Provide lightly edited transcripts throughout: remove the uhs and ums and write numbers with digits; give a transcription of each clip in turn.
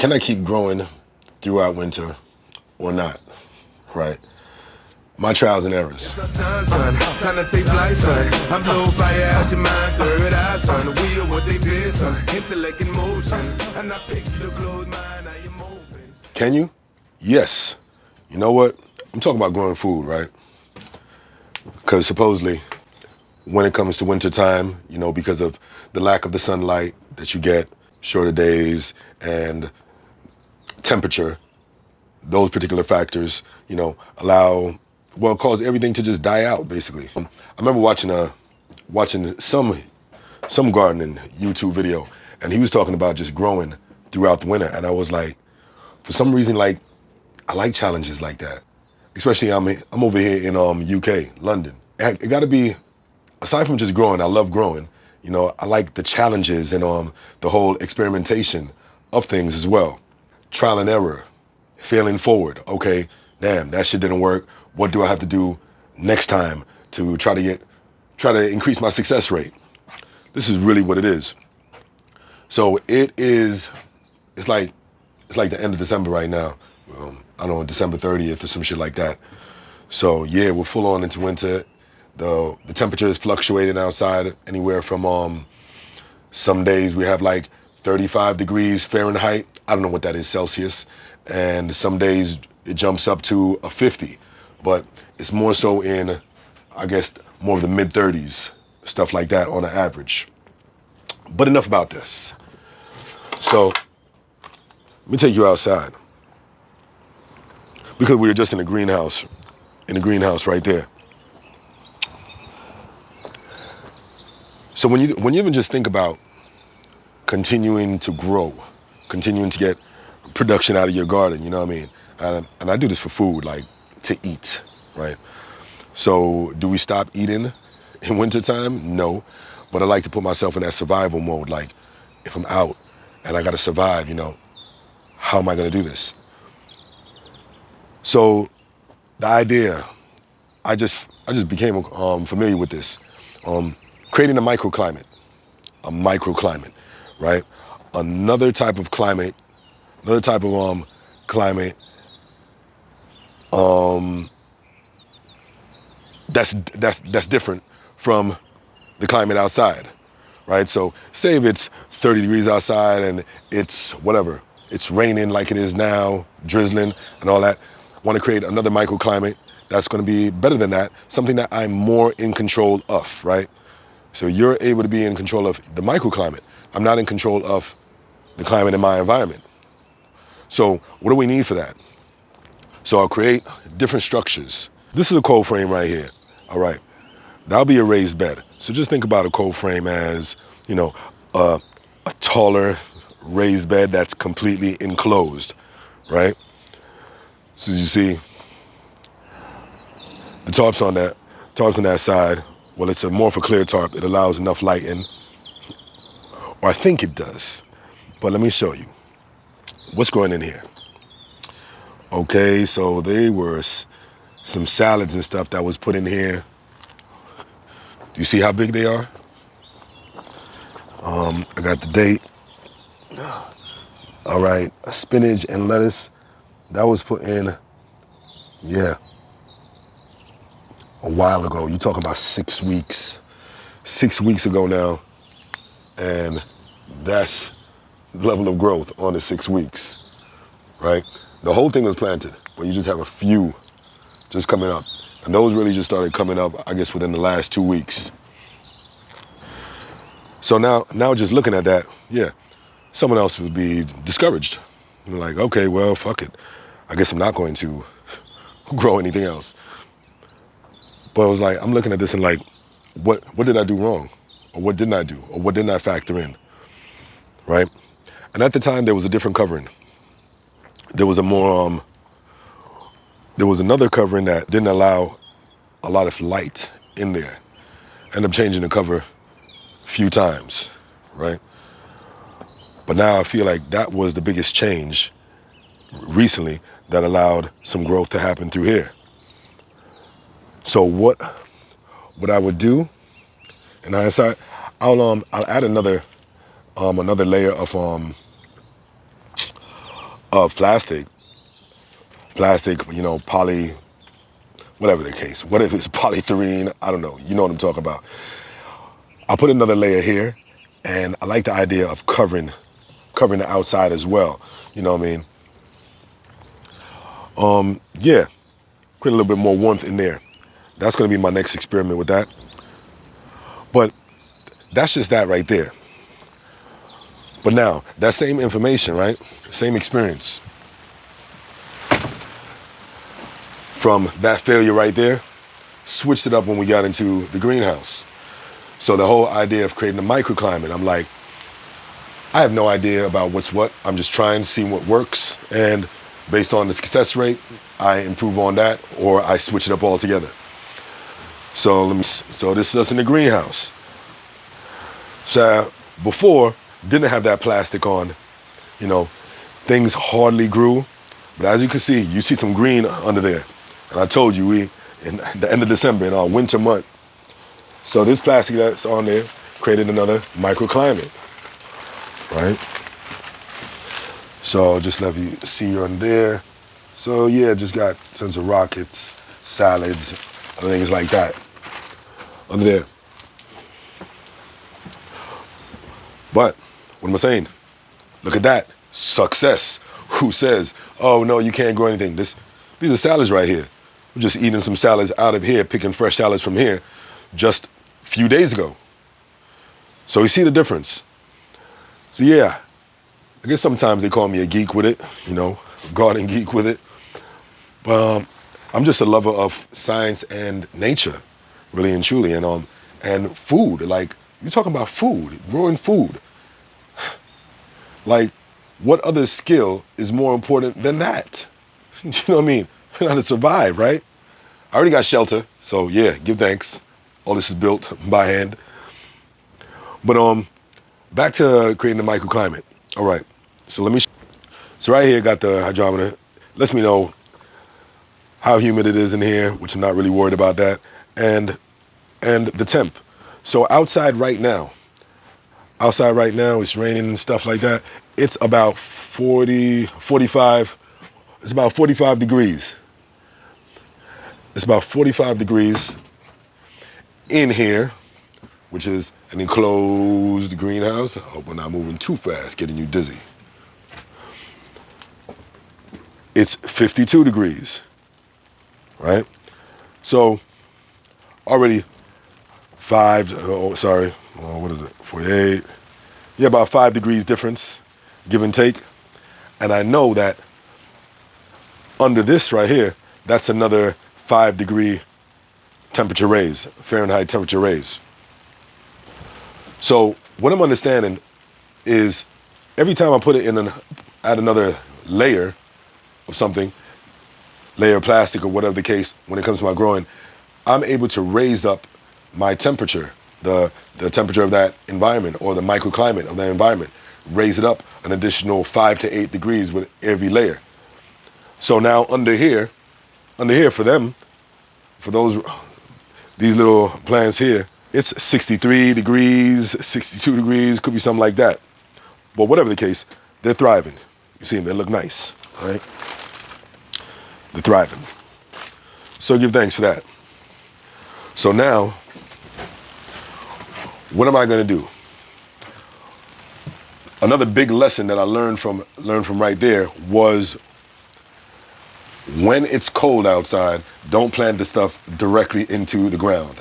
can I keep growing throughout winter or not, right? My trials and errors. Time to take flight, son. I'm blowing fire out your mind, third eye, son. We are what they fear, son. Intellect in motion. And I pick the closed mind, I am open. Can you? Yes. You know what? I'm talking about growing food, right? Because supposedly, when it comes to winter time, you know, because of the lack of the sunlight that you get, shorter days, and temperature, those particular factors, you know, cause everything to just die out, basically. I remember watching some gardening YouTube video, and he was talking about just growing throughout the winter, and I was like, for some reason, like, I like challenges like that. Especially I'm over here in UK, London. It got to be, aside from just growing, I love growing. You know, I like the challenges and the whole experimentation of things as well. Trial and error, failing forward. Okay, damn, that shit didn't work. What do I have to do next time to try to increase my success rate? This is really what it is. So it's like the end of December right now. I don't know, December 30th or some shit like that. So yeah, we're full on into winter. The temperature is fluctuating outside anywhere from some days we have like 35 degrees Fahrenheit. I don't know what that is Celsius. And some days it jumps up to a 50. But it's more so in, I guess, more of the mid 30s, stuff like that on an average. But enough about this. So let me take you outside. Because we were just in the greenhouse right there. So when you even just think about continuing to grow, continuing to get production out of your garden, you know what I mean? And I do this for food, like to eat, right? So do we stop eating in wintertime? No. But I like to put myself in that survival mode. Like if I'm out and I gotta survive, you know, how am I gonna do this? So the idea, I just became familiar with this. Creating a microclimate, right? Another type of climate that's different from the climate outside, right? So say if it's 30 degrees outside and it's whatever, it's raining like it is now, drizzling and all that. I want to create another microclimate that's going to be better than that, something that I'm more in control of, right? So you're able to be in control of the microclimate. I'm not in control of the climate in my environment. So what do we need for that? So I'll create different structures. This is a cold frame right here, all right? That'll be a raised bed. So just think about a cold frame as, you know, a taller raised bed that's completely enclosed, right? So as you see, the tarp's on that side. Well, it's more of a clear tarp. It allows enough light in, or I think it does. But let me show you what's going in here. Okay, so they were some salads and stuff that was put in here. Do you see how big they are? I got the date. All right, spinach and lettuce. That was put in, yeah, a while ago. You're talking about 6 weeks. 6 weeks ago now. And that's the level of growth on the 6 weeks, right? The whole thing was planted, but you just have a few just coming up. And those really just started coming up, I guess, within the last 2 weeks. So now just looking at that, yeah, someone else would be discouraged. They're like, okay, well, fuck it. I guess I'm not going to grow anything else. But I was like, I'm looking at this and like, what did I do wrong? Or what didn't I do? Or what didn't I factor in, right? And at the time, there was a different covering. There was there was another covering that didn't allow a lot of light in there. Ended up changing the cover a few times, right? But now I feel like that was the biggest change recently that allowed some growth to happen through here. So what I would do, and I'll add another layer of of plastic, you know, whatever the case, what if it's polyethylene, I don't know, you know what I'm talking about. I'll put another layer here, and I like the idea of covering the outside as well, you know what I mean? Yeah, create a little bit more warmth in there. That's gonna be my next experiment with that. But that's just that right there. But now, that same information, right? Same experience from that failure right there, switched it up when we got into the greenhouse. So the whole idea of creating a microclimate, I'm like, I have no idea about what's what. I'm just trying to see what works. And based on the success rate, I improve on that or I switch it up altogether. So this is us in the greenhouse. So before, didn't have that plastic on, you know, things hardly grew. But as you can see, you see some green under there. And I told you, we, in the end of December, in our winter month. So this plastic that's on there created another microclimate, right? So just let you see on there. So yeah, just got tons of rockets, salads, things like that under there. But what am I saying? Look at that, success. Who says, oh no, you can't grow anything? These are salads right here. We're just eating some salads out of here, picking fresh salads from here just a few days ago. So you see the difference. So yeah, I guess sometimes they call me a geek with it, you know, garden geek with it. But I'm just a lover of science and nature, really and truly, and food. Like, you're talking about food, growing food. Like, what other skill is more important than that? You know what I mean? How to survive, right? I already got shelter, so yeah, give thanks. All this is built by hand. But back to creating the microclimate. All right, so so right here got the hydrometer. Lets me know how humid it is in here, which I'm not really worried about that, and the temp. So outside right now, it's raining and stuff like that. It's about 45, it's about 45 degrees. It's about 45 degrees in here, which is an enclosed greenhouse. I hope we're not moving too fast, getting you dizzy. It's 52 degrees, right? So already what is it, 48? Yeah, about 5 degrees difference, give and take. And I know that under this right here, that's another 5-degree temperature raise, Fahrenheit temperature raise. So what I'm understanding is every time I put it add another layer of something, layer of plastic or whatever the case, when it comes to my growing, I'm able to raise up my temperature, the temperature of that environment or the microclimate of that environment, raise it up an additional 5 to 8 degrees with every layer. So now under here for them, these little plants here, it's 63 degrees, 62 degrees, could be something like that. But whatever the case, they're thriving. You see them, they look nice, right? They're thriving. So give thanks for that. So now, what am I gonna do? Another big lesson that I learned from right there was when it's cold outside, don't plant the stuff directly into the ground.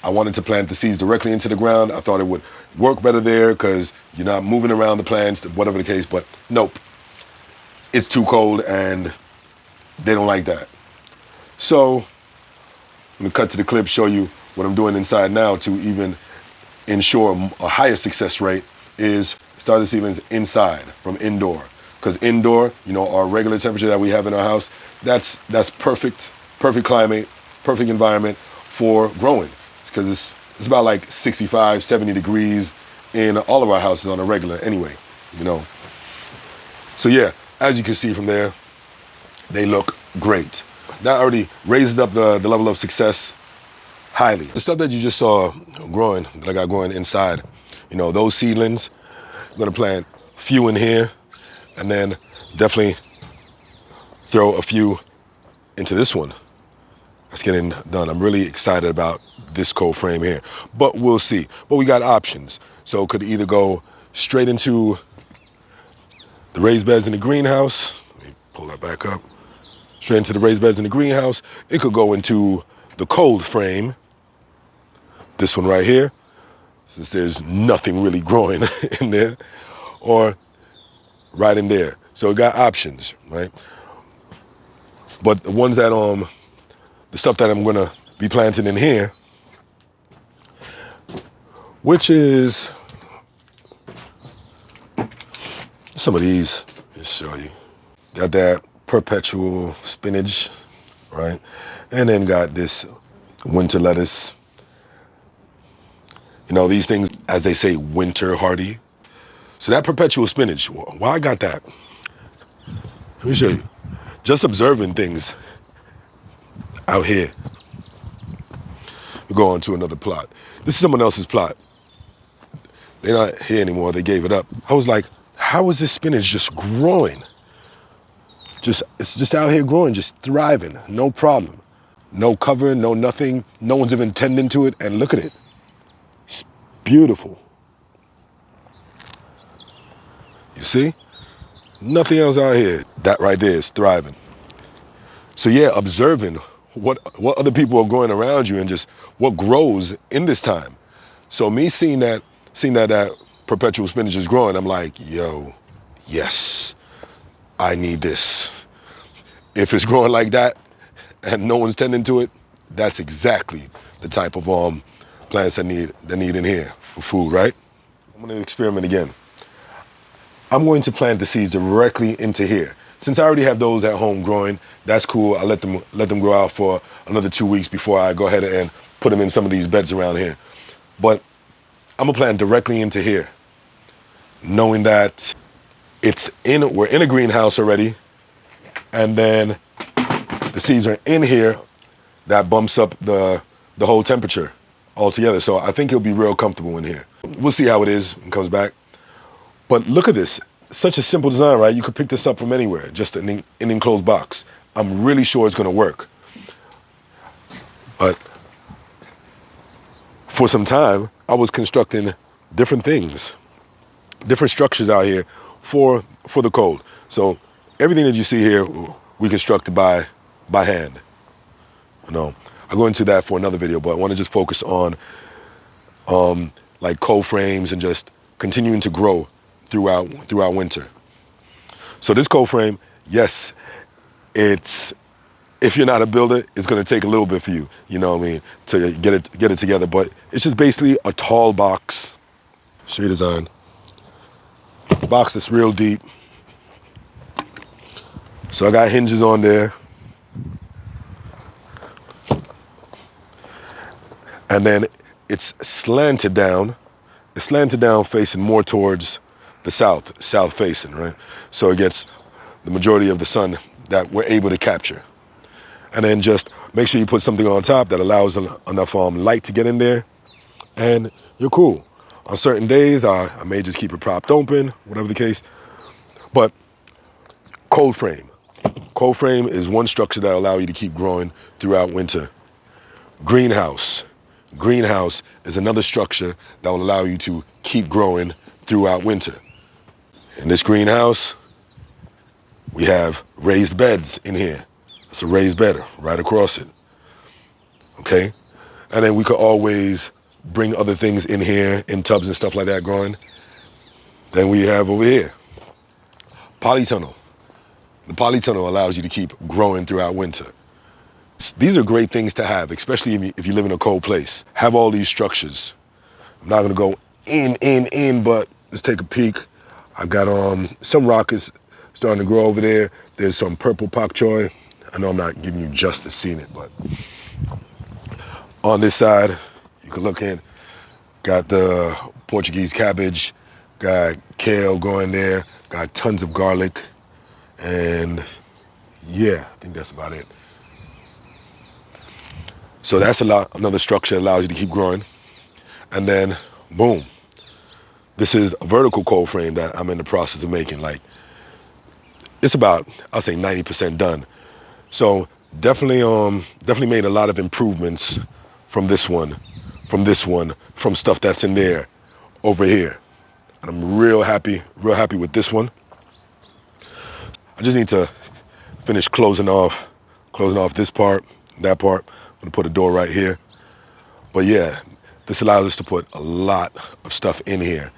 I wanted to plant the seeds directly into the ground. I thought it would work better there because you're not moving around the plants, whatever the case, but nope. It's too cold and they don't like that. So I'm gonna cut to the clip, show you what I'm doing inside now to even ensure a higher success rate is start the seedlings inside from indoor. Because indoor, you know, our regular temperature that we have in our house, that's perfect climate, perfect environment for growing. Because it's about like 65, 70 degrees in all of our houses on a regular anyway, you know. So yeah, as you can see from there, they look great. That already raises up the level of success highly. The stuff that you just saw growing, that I got growing inside, you know, those seedlings, I'm gonna plant a few in here, and then definitely throw a few into this one that's getting done. I'm really excited about this cold frame here, but we'll see. But we got options. So it could either go straight into the raised beds in the greenhouse. Let me pull that back up. Straight into the raised beds in the greenhouse. It could go into the cold frame, this one right here, since there's nothing really growing in there, or right in there. So it got options, right? But the ones that the stuff that I'm gonna be planting in here, which is some of these, let me show you. Got that perpetual spinach, right? And then got this winter lettuce. You know, these things, as they say, winter hardy. So that perpetual spinach, why I got that? Let me show you. Just observing things out here. We go on to another plot. This is someone else's plot. They're not here anymore, they gave it up. I was like, how is this spinach just growing? It's just out here growing, just thriving, no problem. No cover, no nothing, no one's even tending to it, and look at it. It's beautiful. You see? Nothing else out here. That right there is thriving. So yeah, observing what other people are growing around you and just what grows in this time. So me seeing that perpetual spinach is growing, I'm like, yo, yes, I need this. If it's growing like that and no one's tending to it, that's exactly the type of plants that need in here for food, right? I'm gonna experiment again. I'm going to plant the seeds directly into here. Since I already have those at home growing, that's cool. I let them grow out for another 2 weeks before I go ahead and put them in some of these beds around here. But I'm gonna plant directly into here, knowing that we're in a greenhouse already, and then the seeds are in here. That bumps up the whole temperature altogether. So I think he'll be real comfortable in here. We'll see how it is when it comes back. But look at this, such a simple design, right? You could pick this up from anywhere, just an enclosed box. I'm really sure it's gonna work. But for some time, I was constructing different things, different structures out here for the cold. So everything that you see here, we constructed by hand. You know, I'll go into that for another video, but I want to just focus on like cold frames and just continuing to grow throughout winter. So this cold frame, yes, if you're not a builder, it's gonna take a little bit for you, you know what I mean, to get it together. But it's just basically a tall box, street design. Box that's real deep. So I got hinges on there. And then it's slanted down. It's slanted down facing more towards the south facing, right? So it gets the majority of the sun that we're able to capture. And then just make sure you put something on top that allows enough light to get in there, and you're cool. On certain days, I may just keep it propped open, whatever the case. But cold frame. Cold frame is one structure that allows you to keep growing throughout winter. Greenhouse. Greenhouse is another structure that will allow you to keep growing throughout winter. In this greenhouse, we have raised beds in here. It's a raised bed right across it, okay? And then we could always bring other things in here, in tubs and stuff like that growing. Then we have over here, polytunnel. The polytunnel allows you to keep growing throughout winter. These are great things to have, especially if you live in a cold place. Have all these structures. I'm not gonna go in, but let's take a peek. I got some rockets starting to grow over there. There's some purple pak choi. I know I'm not giving you justice seeing it, but on this side, you can look in, got the Portuguese cabbage, got kale growing there, got tons of garlic, and yeah, I think that's about it. So that's another structure that allows you to keep growing. And then, boom. This is a vertical cold frame that I'm in the process of making. Like, it's about, I'll say 90% done. So definitely made a lot of improvements from this one, from stuff that's in there over here. And I'm real happy with this one. I just need to finish closing off this part, that part. I'm gonna put a door right here. But yeah, this allows us to put a lot of stuff in here.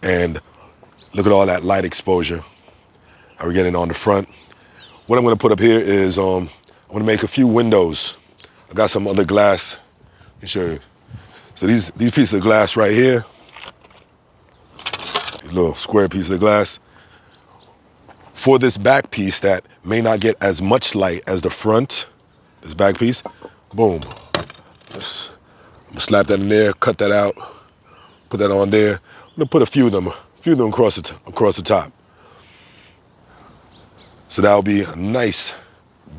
And look at all that light exposure. How we're getting on the front. What I'm gonna put up here is I'm gonna make a few windows. I got some other glass. Let me show you. So these pieces of glass right here, these little square pieces of glass. For this back piece that may not get as much light as the front, this back piece, boom. I'm gonna slap that in there, cut that out, put that on there. I'm gonna put a few of them across the top. So that'll be a nice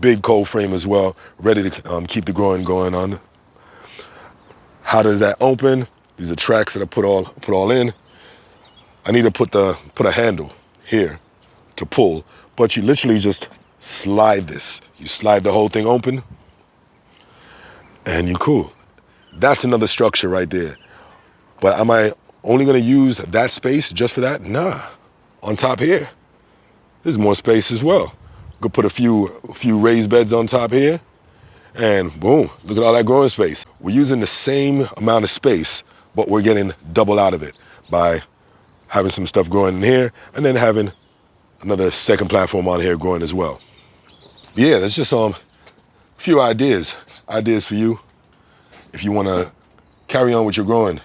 big cold frame as well, ready to keep the growing going on. How does that open? These are tracks that I put all in. I need to put a handle here to pull, but you literally just slide this. You slide the whole thing open, and you're cool. That's another structure right there. But am I only gonna use that space just for that? Nah. On top here, there's more space as well. Could put a few raised beds on top here, and boom, look at all that growing space. We're using the same amount of space, but we're getting double out of it by having some stuff growing in here, and then having another second platform on here growing as well. Yeah, that's just a few ideas for you if you want to carry on with your growing,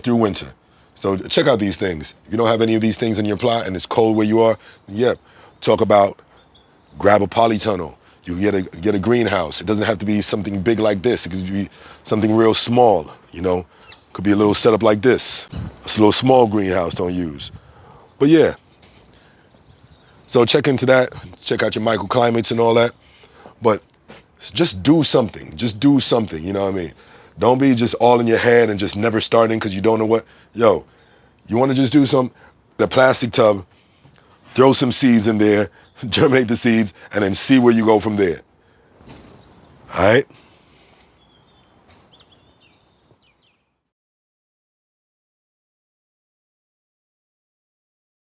through winter. So check out these things. If you don't have any of these things in your plot and it's cold where you are, talk about grab a polytunnel. You get a greenhouse. It doesn't have to be something big like this. It could be something real small, Could be a little setup like this. It's a little small greenhouse, don't use. But yeah. So check into that. Check out your microclimates and all that. But just do something. You know what I mean? Don't be just all in your head and just never starting because you don't know what. Yo, you want to just do the plastic tub, throw some seeds in there, germinate the seeds, and then see where you go from there. All right?